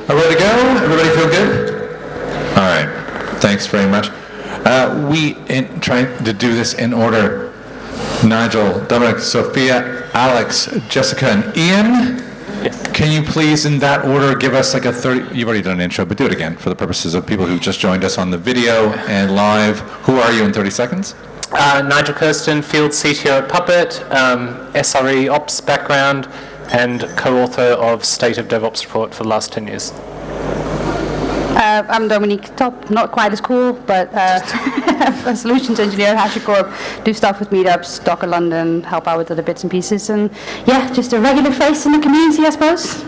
Are we ready to go? Everybody feel good? All right. Thanks very much. Trying to do this in order. Nigel, Dominique, Sophia, Alex, Jessica, and Ian. Yes. Can you please, in that order, give us like a 30... You've already done an intro, but do it again for the purposes of people who just joined us on the video and live. Who are you in 30 seconds? Nigel Kersten, Field CTO at Puppet, SRE Ops background, and co-author of State of DevOps report for the last 10 years. I'm Dominique, not quite as cool, but a solutions engineer at HashiCorp, do stuff with meetups, Docker London, help out with other bits and pieces, and yeah, just a regular face in the community, I suppose.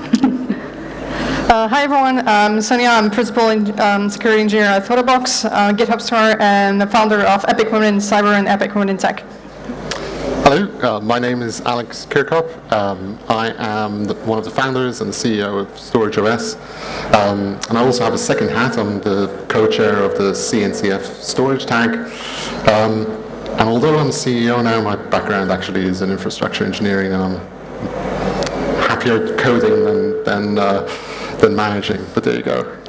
Hi everyone, I'm Sonya, I'm Principal Security Engineer at Photobox, GitHub Store, and the founder of Epic Women in Cyber and Epic Women in Tech. Hello, my name is Alex Chircop. I am one of the founders and the CEO of StorageOS. And I also have a second hat. I'm the co-chair of the CNCF storage tag. And although I'm CEO now, my background actually is in infrastructure engineering, and I'm happier coding than managing, but there you go.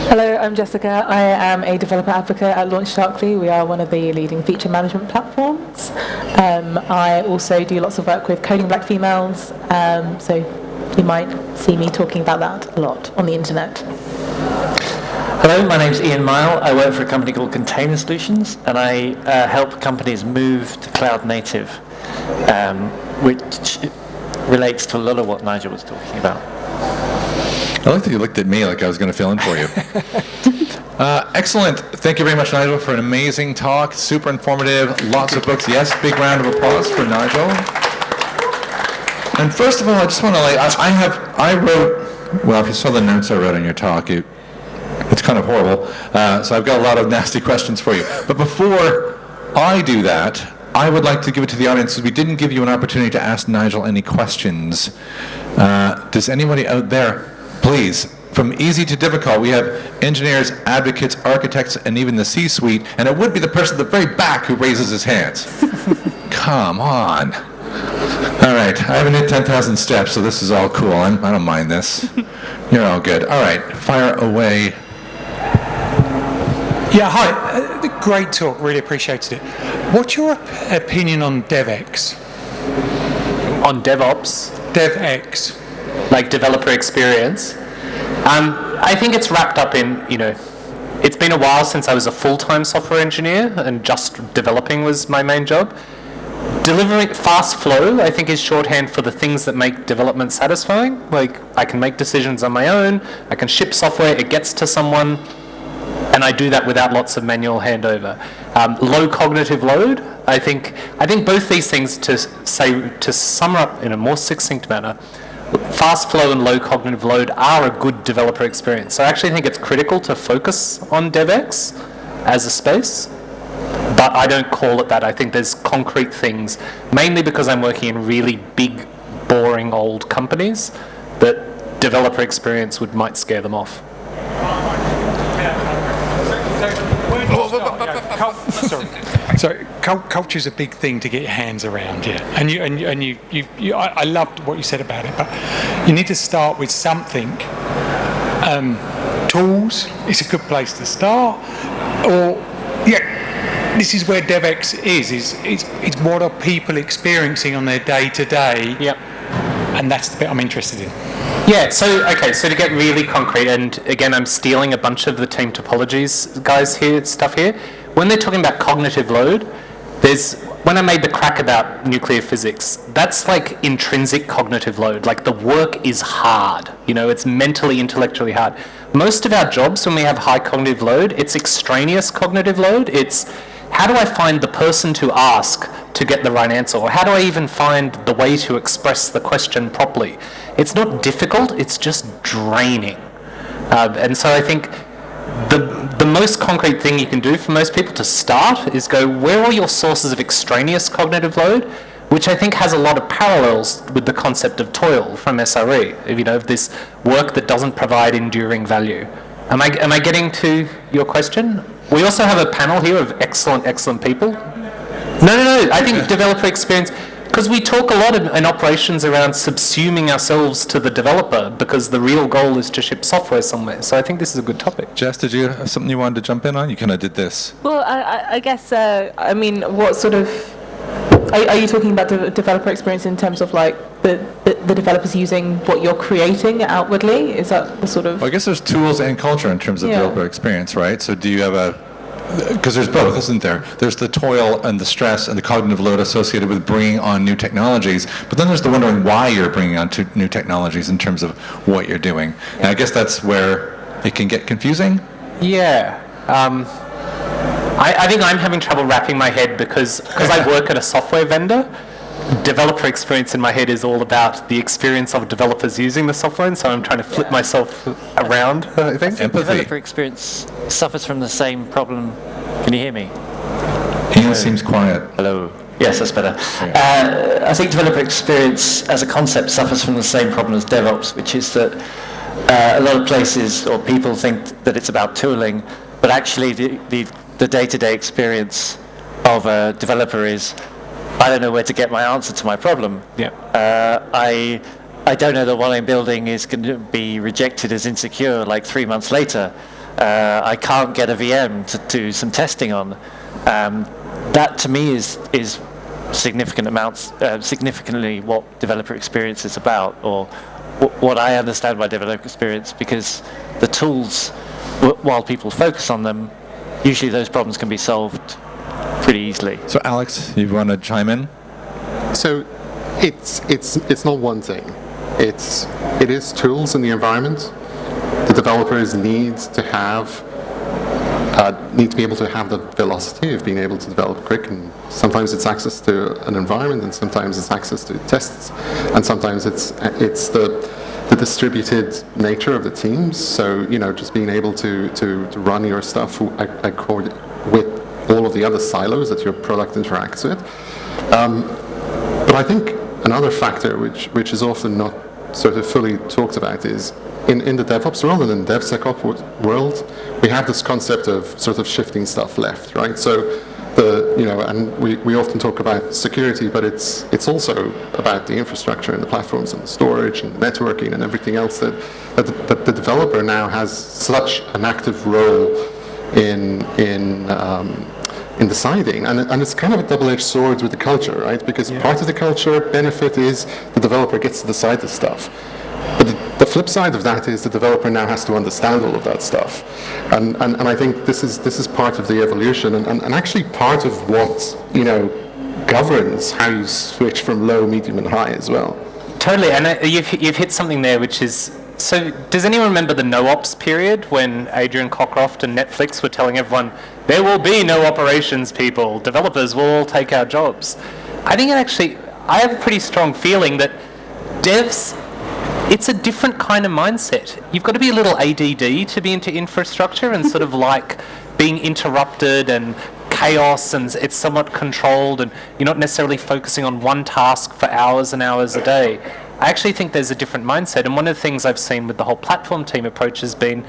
Hello, I'm Jessica. I am a developer advocate at LaunchDarkly. We are one of the leading feature management platforms. I also do lots of work with coding black females, so you might see me talking about that a lot on the internet. Hello, my name's Miell. I work for a company called Container Solutions, and I help companies move to cloud native, which relates to a lot of what Nigel was talking about. I like that you looked at me like I was going to fill in for you. Excellent. Thank you very much, Nigel, for an amazing talk. Super informative. Lots of books. Yes, big round of applause for Nigel. And first of all, I just want to I wrote, well, if you saw the notes I wrote on your talk, it's kind of horrible. So I've got a lot of nasty questions for you. But before I do that, I would like to give it to the audience, because we didn't give you an opportunity to ask Nigel any questions. Does anybody out there, please, from easy to difficult, we have engineers, advocates, architects, and even the C-suite, and it would be the person at the very back who raises his hands. Come on. All right, I haven't hit 10,000 steps, so this is all cool. I don't mind this. You're all good. All right, fire away. Yeah, hi. Great talk, really appreciated it. What's your opinion on DevX? On DevOps? DevX. Like developer experience. I think it's wrapped up in, it's been a while since I was a full-time software engineer and just developing was my main job. Delivering fast flow, I think, is shorthand for the things that make development satisfying. Like, I can make decisions on my own, I can ship software, it gets to someone, and I do that without lots of manual handover. Low cognitive load, I think both these things, to sum up in a more succinct manner, fast flow and low cognitive load are a good developer experience. So I actually think it's critical to focus on DevX as a space, but I don't call it that. I think there's concrete things, mainly because I'm working in really big, boring old companies, that developer experience might scare them off. So culture is a big thing to get your hands around, yeah. And I loved what you said about it, but you need to start with something. Tools is a good place to start, or this is where DevX is. It's what are people experiencing on their day to day. Yep. And that's the bit I'm interested in. Yeah, so to get really concrete, and again, I'm stealing a bunch of the team topologies stuff here. When they're talking about cognitive load, when I made the crack about nuclear physics, that's like intrinsic cognitive load. Like, the work is hard, it's mentally, intellectually hard. Most of our jobs, when we have high cognitive load, it's extraneous cognitive load. It's, how do I find the person to ask to get the right answer? Or how do I even find the way to express the question properly? It's not difficult, it's just draining. And so I think the most concrete thing you can do for most people to start is go, where are your sources of extraneous cognitive load? Which I think has a lot of parallels with the concept of toil from SRE, of this work that doesn't provide enduring value. Am I getting to your question? We also have a panel here of excellent people. No, I think developer experience, because we talk a lot in operations around subsuming ourselves to the developer because the real goal is to ship software somewhere. So I think this is a good topic. Jess, did you have something you wanted to jump in on? You kind of did this. Well, I guess, I mean, what sort of, are you talking about the developer experience in terms of like the developers using what you're creating outwardly? Is that the sort of... Well, I guess there's tools and culture in terms of developer experience, right? So do you have because there's both, isn't there? There's the toil and the stress and the cognitive load associated with bringing on new technologies, but then there's the wondering why you're bringing on new technologies in terms of what you're doing. And I guess that's where it can get confusing. Yeah. I think I'm having trouble wrapping my head because I work at a software vendor. Developer experience in my head is all about the experience of developers using the software, and so I'm trying to flip myself around, I think. Empathy. Developer experience suffers from the same problem. Can you hear me? Ian seems quiet. Hello. Yes, that's better. I think developer experience as a concept suffers from the same problem as DevOps, which is that a lot of places or people think that it's about tooling, but actually the day-to-day experience of a developer is, I don't know where to get my answer to my problem. Yeah. I don't know that what I'm building is going to be rejected as insecure like 3 months later. I can't get a VM to do some testing on. That to me is significantly what developer experience is about, or what I understand by developer experience, because the tools, while people focus on them, usually those problems can be solved pretty easily. So Alex, you want to chime in? So it's not one thing. It is tools in the environment. The developers need to be able to have the velocity of being able to develop quick, and sometimes it's access to an environment, and sometimes it's access to tests, and sometimes it's the distributed nature of the teams. So just being able to run your stuff with all of the other silos that your product interacts with. But I think another factor which is often not sort of fully talked about is in the DevOps world and in the DevSecOps world, we have this concept of sort of shifting stuff left, right? So and we often talk about security, but it's also about the infrastructure and the platforms and the storage and the networking and everything else that the developer now has such an active role in deciding, and it's kind of a double-edged sword with the culture, right? Because part of the culture benefit is the developer gets to decide the stuff, but the flip side of that is the developer now has to understand all of that stuff, and I think this is part of the evolution, and actually part of what governs how you switch from low, medium, and high as well. Totally, and you've hit something there, which is, so does anyone remember the no-ops period when Adrian Cockcroft and Netflix were telling everyone, there will be no operations people, developers will all take our jobs? I think I have a pretty strong feeling that devs, it's a different kind of mindset. You've got to be a little ADD to be into infrastructure and sort of like being interrupted and chaos, and it's somewhat controlled, and you're not necessarily focusing on one task for hours and hours a day. I actually think there's a different mindset, and one of the things I've seen with the whole platform team approach has been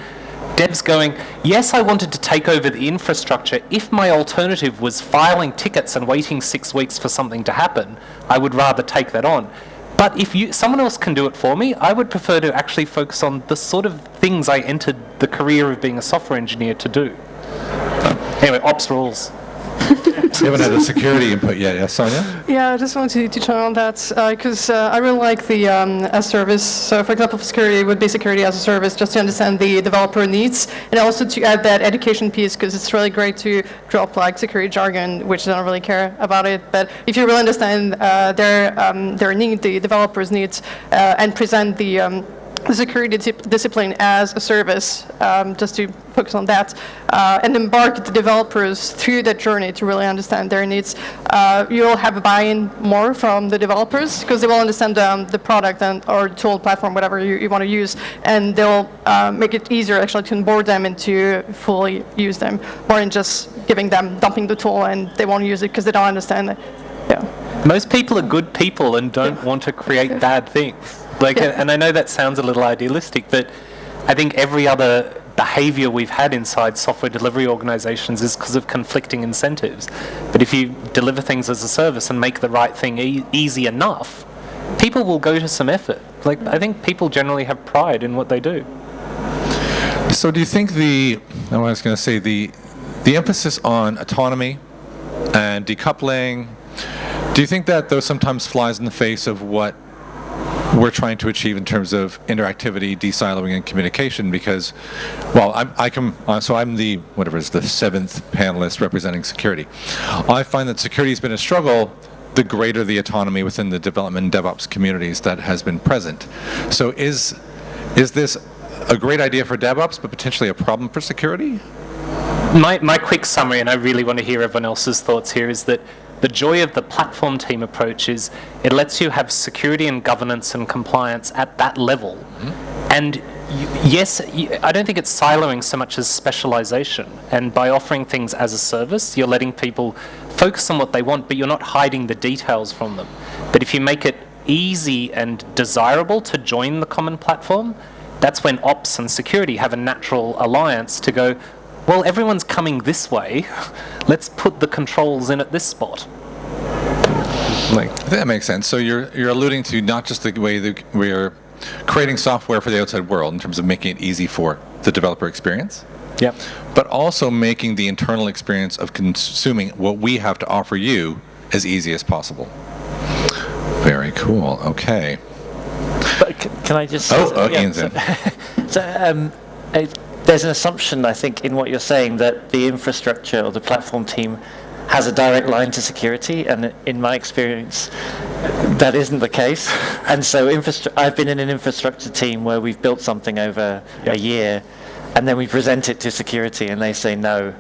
devs going, yes, I wanted to take over the infrastructure. If my alternative was filing tickets and waiting 6 weeks for something to happen, I would rather take that on. But if someone else can do it for me, I would prefer to actually focus on the sort of things I entered the career of being a software engineer to do. Anyway, ops rules. You haven't had a security input yet, yeah, Sonya? Yeah, I just wanted to chime on that because I really like the as service. So, for example, for security, it would be security as a service, just to understand the developer needs, and also to add that education piece, because it's really great to drop like security jargon, which I don't really care about it. But if you really understand their need, the developers' needs, and present the security discipline as a service, just to focus on that, and embark the developers through that journey to really understand their needs. You'll have a buy-in more from the developers, because they will understand the product or tool, platform, whatever you want to use, and they'll make it easier actually to onboard them and to fully use them, more than just dumping the tool and they won't use it because they don't understand it. Yeah. Most people are good people and don't want to create bad things. And I know that sounds a little idealistic, but I think every other behavior we've had inside software delivery organizations is because of conflicting incentives. But if you deliver things as a service and make the right thing easy enough, people will go to some effort. Like, I think people generally have pride in what they do. So do you think the emphasis on autonomy and decoupling, do you think that those sometimes flies in the face of what we're trying to achieve in terms of interactivity, de-siloing, and communication? Because, well, I'm the seventh panelist representing security. I find that security has been a struggle the greater the autonomy within the development and DevOps communities that has been present. So is this a great idea for DevOps, but potentially a problem for security? My quick summary, and I really want to hear everyone else's thoughts here, is that the joy of the platform team approach is it lets you have security and governance and compliance at that level. Mm-hmm. And yes, I don't think it's siloing so much as specialization. And by offering things as a service, you're letting people focus on what they want, but you're not hiding the details from them. But if you make it easy and desirable to join the common platform, that's when ops and security have a natural alliance to go, well, everyone's coming this way, let's put the controls in at this spot. I think that makes sense. So you're alluding to not just the way that we're creating software for the outside world in terms of making it easy for the developer experience. Yep. But also making the internal experience of consuming what we have to offer you as easy as possible. Very cool. Okay. But can I just... Ian's in. There's an assumption, I think, in what you're saying that the infrastructure or the platform team has a direct line to security, and in my experience, that isn't the case. And so I've been in an infrastructure team where we've built something over a year, and then we present it to security, and they say no.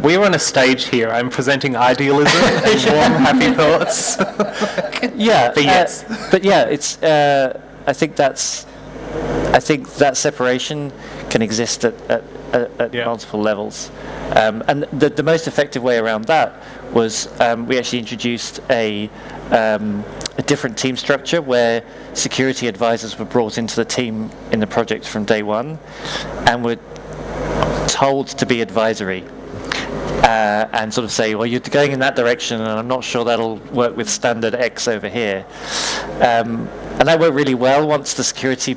We were on a stage here. I'm presenting idealism and warm, happy thoughts. Yeah, but yes. But yeah, it's. I think that separation can exist at multiple levels, and the most effective way around that was we actually introduced a different team structure where security advisors were brought into the team in the project from day one, and were told to be advisory. And sort of say, well, you're going in that direction, and I'm not sure that'll work with standard X over here. And that worked really well once the security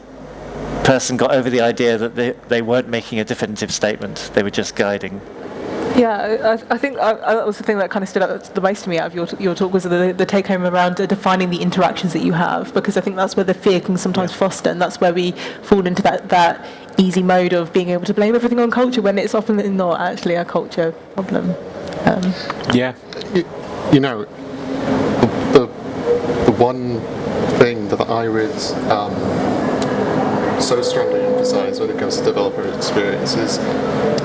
person got over the idea that they weren't making a definitive statement, they were just guiding. Yeah, I think that was the thing that kind of stood out the most to me out of your talk, was the take home around defining the interactions that you have, because I think that's where the fear can sometimes foster, and that's where we fall into that easy mode of being able to blame everything on culture when it's often not actually a culture problem. You know, the one thing that I would so strongly emphasize when it comes to developer experience is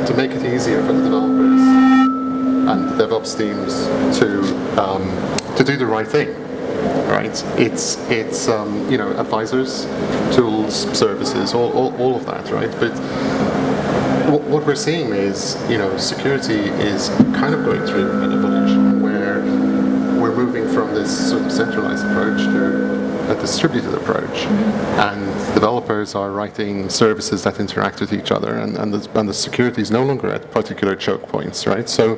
to make it easier for the developers and the DevOps teams to do the right thing. Right? It's you know, advisors, tools, services, all of that, right? But what we're seeing is, you know, security is kind of going through an evolution where we're moving from this sort of centralized approach to a distributed approach, and developers are writing services that interact with each other, and the security is no longer at particular choke points, right? So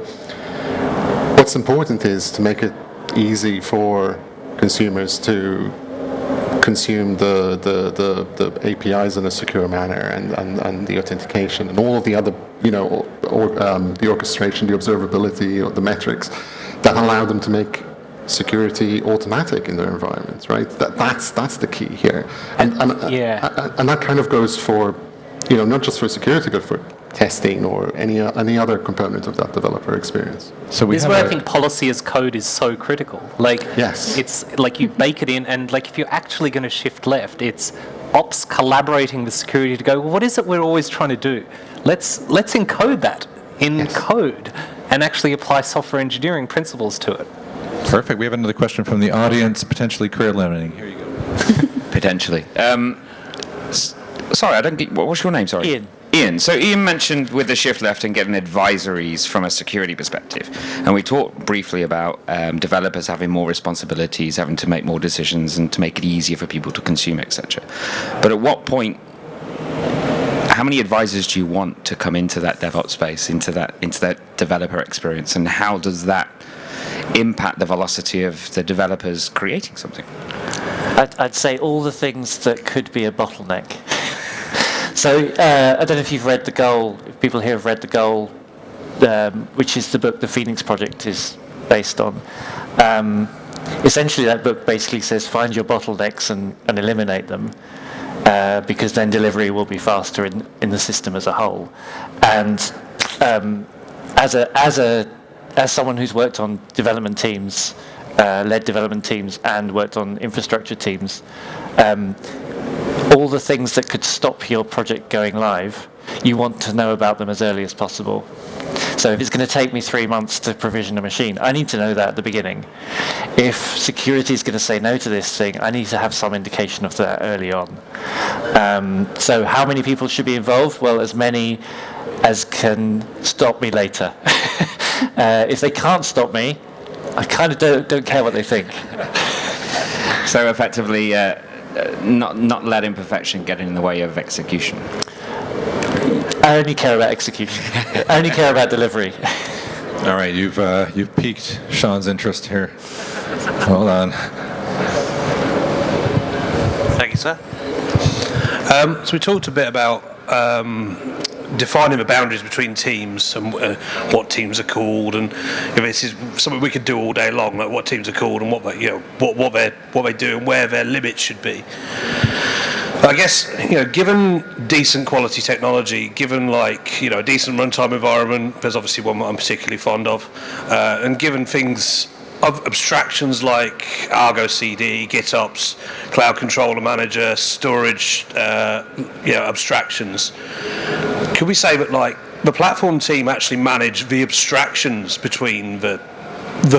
what's important is to make it easy for consumers to consume the APIs in a secure manner, and the authentication and all of the other, you know, the orchestration, the observability, or the metrics that allow them to make security automatic in their environments, right? That's the key here, and that kind of goes for, you know, not just for security, but for testing or any other component of that developer experience. So this is where I think policy as code is so critical. Like, yes, it's like you bake it in, and like if you're actually going to shift left, it's ops collaborating with security to go, well, what is it we're always trying to do? Let's encode that in code and actually apply software engineering principles to it. Perfect. We have another question from the audience, potentially career limiting. Here you go. Potentially. Sorry, I don't get. What's your name? Sorry. Ian. So Ian mentioned with the shift left and getting advisories from a security perspective, and we talked briefly about developers having more responsibilities, having to make more decisions, and to make it easier for people to consume, etc. But at what point? how many advisors do you want to come into that DevOps space, into that developer experience, and how does that impact the velocity of the developers creating something? I'd say all the things that could be a bottleneck. So I don't know if you've read The Goal, if people here have read The Goal, which is the book the Phoenix Project is based on. Essentially that book basically says find your bottlenecks and eliminate them, because then delivery will be faster in the system as a whole. And as someone who's worked on development teams, led development teams and worked on infrastructure teams, all the things that could stop your project going live, you want to know about them as early as possible. So if it's going to take me 3 months to provision a machine, I need to know that at the beginning. If security is going to say no to this thing, I need to have some indication of that early on. So how many people should be involved? Well, as many as can stop me later. If they can't stop me, I kind of don't care what they think. So effectively, not letting perfection get in the way of execution. I only care about execution. I only care about delivery. All right, you've piqued Sean's interest here. Hold on. Thank you, sir. So we talked a bit about defining the boundaries between teams and what teams are called, and if this is something we could do all day long, like what teams are called and what they do and where their limits should be. I guess, given decent quality technology, given a decent runtime environment, there's obviously one that I'm particularly fond of, and given things of abstractions like Argo CD, GitOps, Cloud Controller Manager, storage, abstractions, could we say that the platform team actually manage the abstractions between the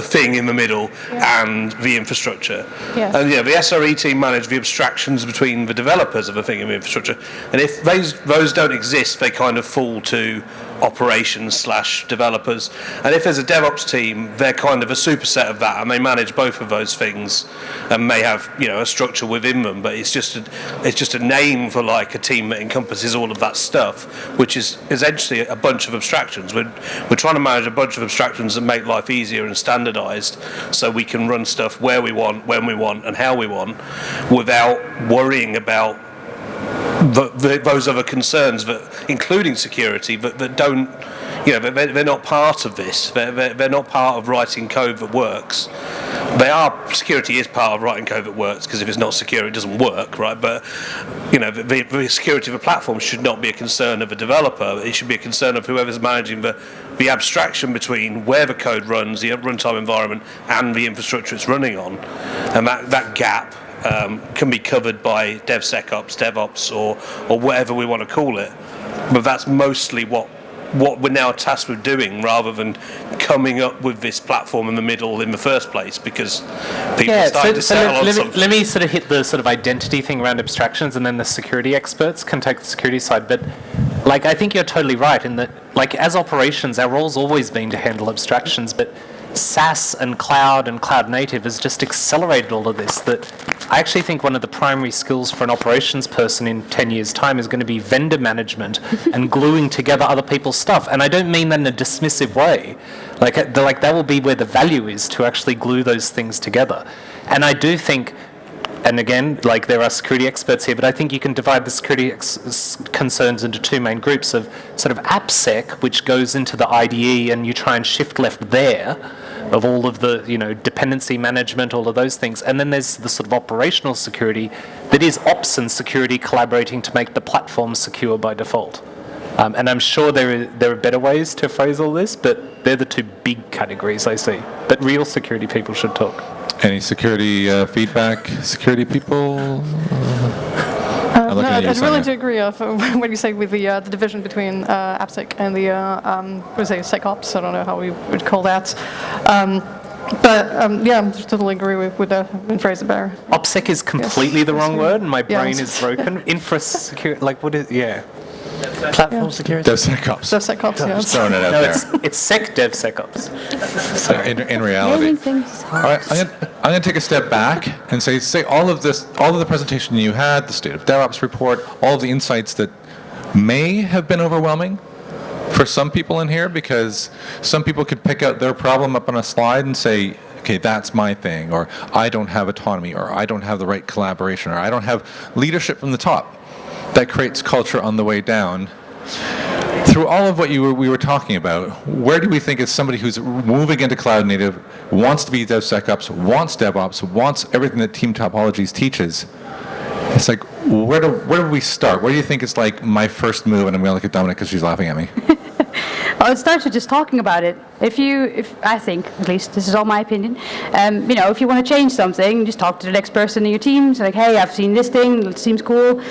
thing in the middle and the infrastructure? Yes. And the SRE team manage the abstractions between the developers of the thing in the infrastructure. And if those don't exist, they kind of fall to operations/developers. And if there's a DevOps team, they're kind of a superset of that, and they manage both of those things, and may have a structure within them. But it's just a name for a team that encompasses all of that stuff, which is essentially a bunch of abstractions. We're trying to manage a bunch of abstractions that make life easier and standardized, so we can run stuff where we want, when we want, and how we want, without worrying about those other concerns, including security, that don't, they're not part of this. They're not part of writing code that works. Security is part of writing code that works, because if it's not secure, it doesn't work, right? But the security of a platform should not be a concern of a developer. It should be a concern of whoever's managing the abstraction between where the code runs, the runtime environment, and the infrastructure it's running on, and that gap can be covered by DevSecOps, DevOps, or whatever we want to call it. But that's mostly what we're now tasked with doing, rather than coming up with this platform in the middle in the first place, because people started to settle on something. Let me sort of hit the sort of identity thing around abstractions, and then the security experts can take the security side. But I think you're totally right in that, as operations, our role's always been to handle abstractions, but SaaS and cloud native has just accelerated all of this. That I actually think one of the primary skills for an operations person in 10 years' time is going to be vendor management and gluing together other people's stuff. And I don't mean that in a dismissive way. That will be where the value is, to actually glue those things together. And I do think, and again, there are security experts here, but I think you can divide the security concerns into two main groups of sort of AppSec, which goes into the IDE, and you try and shift left there, of all of the dependency management, all of those things. And then there's the sort of operational security that is ops and security collaborating to make the platform secure by default. And I'm sure there are better ways to phrase all this, but they're the two big categories I see. But real security people should talk. Any security feedback, security people? I'd really do agree of what you say with the division between AppSec and the SecOps. I don't know how we would call that. But I totally agree with the phrase better. OPSEC is completely the wrong word, and my brain is broken. Infra-security, what is, Platform security? DevSecOps. DevSecOps, Just throwing it out there. It's SecDevSecOps. So in reality. All right, I'm going to take a step back and say all of the presentation you had, the State of DevOps report, all of the insights that may have been overwhelming for some people in here, because some people could pick out their problem up on a slide and say, okay, that's my thing, or I don't have autonomy, or I don't have the right collaboration, or I don't have leadership from the top that creates culture on the way down. Through all of what we were talking about, where do we think is somebody who's moving into cloud native, wants to be DevSecOps, wants DevOps, wants everything that Team Topologies teaches? It's like, where do we start? Where do you think is like my first move? And I'm going to look at Dominique because she's laughing at me. Well, it starts with just talking about it. If I think, at least this is all my opinion, if you want to change something, just talk to the next person in your team. So like, hey, I've seen this thing, it seems cool.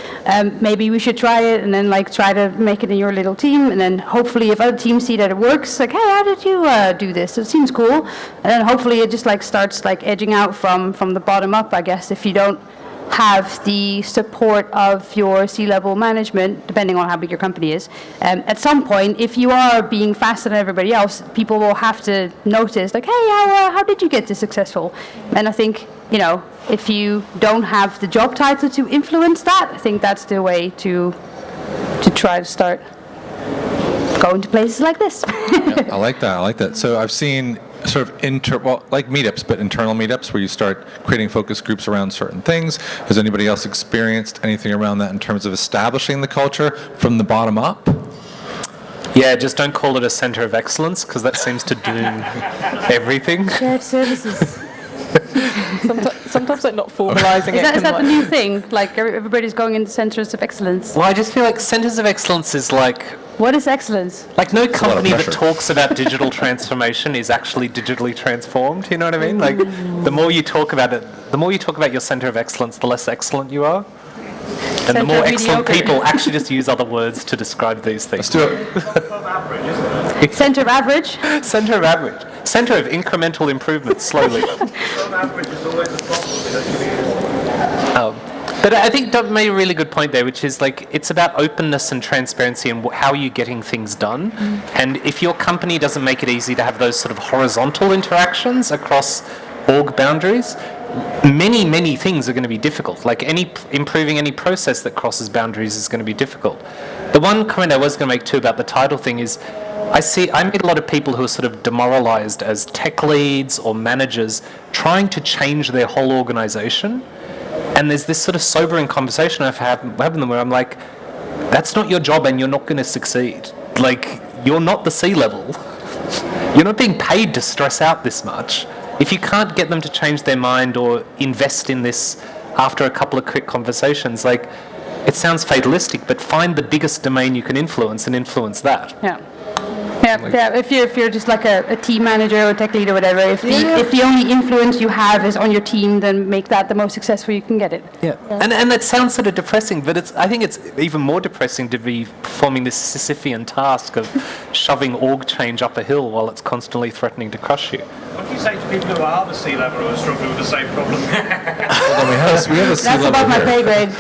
Maybe we should try it, and then like try to make it in your little team. And then hopefully, if other teams see that it works, like, hey, how did you do this? It seems cool. And then hopefully, it just like starts like edging out from the bottom up, I guess. If you don't have the support of your C-level management, depending on how big your company is. At some point, if you are being faster than everybody else, people will have to notice, like, hey, how did you get this successful? And I think, if you don't have the job title to influence that, I think that's the way to try to start going to places like this. Yeah, I like that. So I've seen sort of like meetups, but internal meetups where you start creating focus groups around certain things. Has anybody else experienced anything around that in terms of establishing the culture from the bottom up? Yeah, just don't call it a center of excellence, because that seems to doom everything. Shared services. Sometimes like not formalising it. Is that the new thing? Like everybody's going into centers of excellence? Well, I just feel like centers of excellence is like... What is excellence? Like no company that talks about digital transformation is actually digitally transformed, you know what I mean? Like the more you talk about it, the more you talk about your center of excellence, the less excellent you are. And the more excellent people actually just use other words to describe these things. Let's do it. Center of average? Center of average. Center of incremental improvement, slowly. But I think Doug made a really good point there, which is like it's about openness and transparency and how are you getting things done. And if your company doesn't make it easy to have those sort of horizontal interactions across org boundaries, many things are going to be difficult. Like improving any process that crosses boundaries is going to be difficult. The one comment I was going to make too about the title thing is I meet a lot of people who are sort of demoralized as tech leads or managers trying to change their whole organization. And there's this sort of sobering conversation I've had with them where I'm like, that's not your job and you're not going to succeed. Like, you're not the C-level. You're not being paid to stress out this much. If you can't get them to change their mind or invest in this after a couple of quick conversations, like, it sounds fatalistic, but find the biggest domain you can influence and influence that. Yeah. If you're just like a team manager or tech lead or whatever, if the only influence you have is on your team, then make that the most successful you can get it. Yeah. And that sounds sort of depressing, but I think it's even more depressing to be performing this Sisyphean task of shoving org change up a hill while it's constantly threatening to crush you. What do you say to people who are the C-level who are struggling with the same problem? Well, we have a C-level. That's above my pay grade.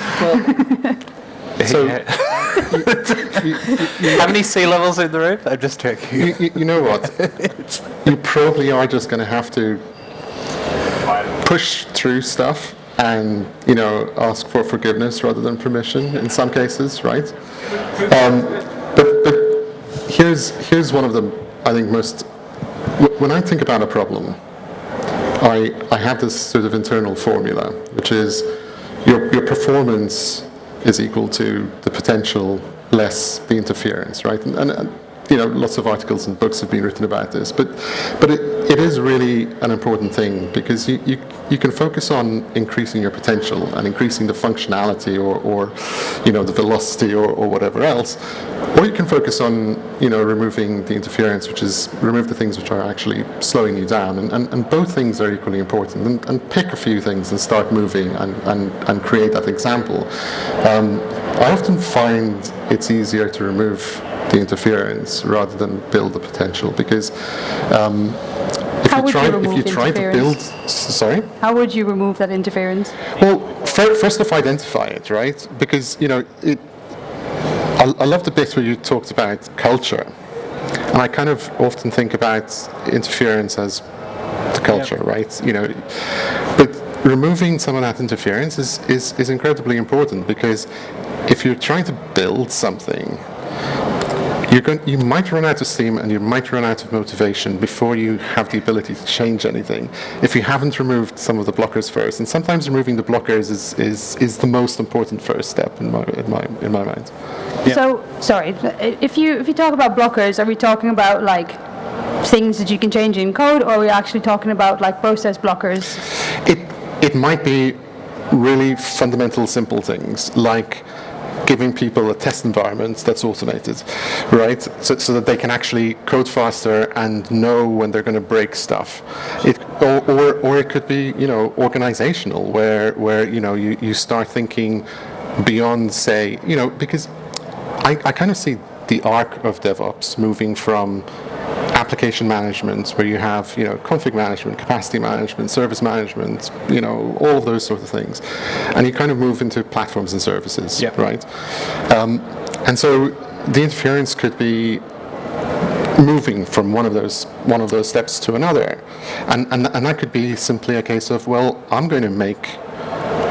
So, how many C-levels in the room? I'm just checking. you know what? You probably are just going to have to push through stuff and, ask for forgiveness rather than permission in some cases, right? But here's one of the, I think, most... When I think about a problem, I have this sort of internal formula, which is your performance is equal to the potential less the interference, right? And lots of articles and books have been written about this, but it is really an important thing because you can focus on increasing your potential and increasing the functionality or the velocity or whatever else, or you can focus on removing the interference, which is remove the things which are actually slowing you down, and both things are equally important, and pick a few things and start moving and create that example. I often find it's easier to remove the interference rather than build the potential, because if you try to build, sorry? How would you remove that interference? Well, first off, identify it, right? Because I love the bit where you talked about culture, and I kind of often think about interference as the culture, right? But removing some of that interference is incredibly important, because if you're trying to build something, you might run out of steam and you might run out of motivation before you have the ability to change anything if you haven't removed some of the blockers first. And sometimes removing the blockers is the most important first step in my mind. Yeah. So, sorry, if you talk about blockers, are we talking about like things that you can change in code, or are we actually talking about like process blockers? It might be really fundamental, simple things like giving people a test environment that's automated, right? So that they can actually code faster and know when they're going to break stuff. Or it could be, organizational, where you start thinking beyond, say, because I kind of see the arc of DevOps moving from application management, where you have config management, capacity management, service management, all of those sorts of things, and you kind of move into platforms and services, right? And so the interference could be moving from one of those steps to another, and that could be simply a case of, well, I'm going to make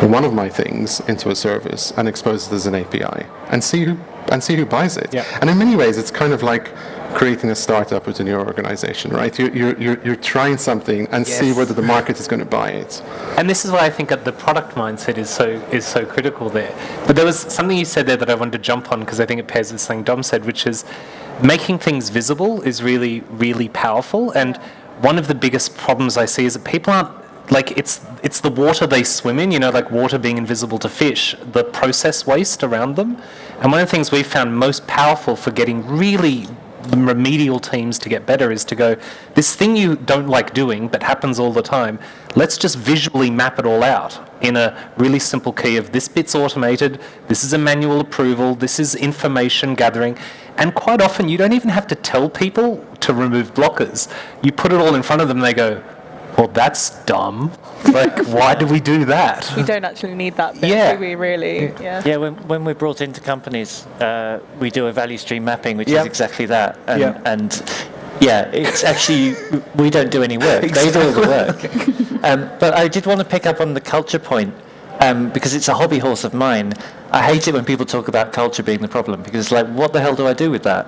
one of my things into a service and expose it as an API and see who buys it. And in many ways, it's kind of like creating a startup within your organization, right? You're trying something and see whether the market is going to buy it. And this is why I think that the product mindset is so critical there. But there was something you said there that I wanted to jump on, because I think it pairs with something Dom said, which is making things visible is really, really powerful. And one of the biggest problems I see is that people aren't, like, it's the water they swim in, like water being invisible to fish, the process waste around them. And one of the things we've found most powerful for getting really remedial teams to get better is to go, this thing you don't like doing but happens all the time, let's just visually map it all out in a really simple key of, this bit's automated, this is a manual approval, this is information gathering. And quite often you don't even have to tell people to remove blockers. You put it all in front of them and they go, well, that's dumb. Like, why do we do that? We don't actually need that bit, do we, really? Yeah, when we're brought into companies, we do a value stream mapping, which is exactly that. And it's actually, we don't do any work. They do all the work. But I did want to pick up on the culture point, because it's a hobby horse of mine. I hate it when people talk about culture being the problem, because it's like, what the hell do I do with that?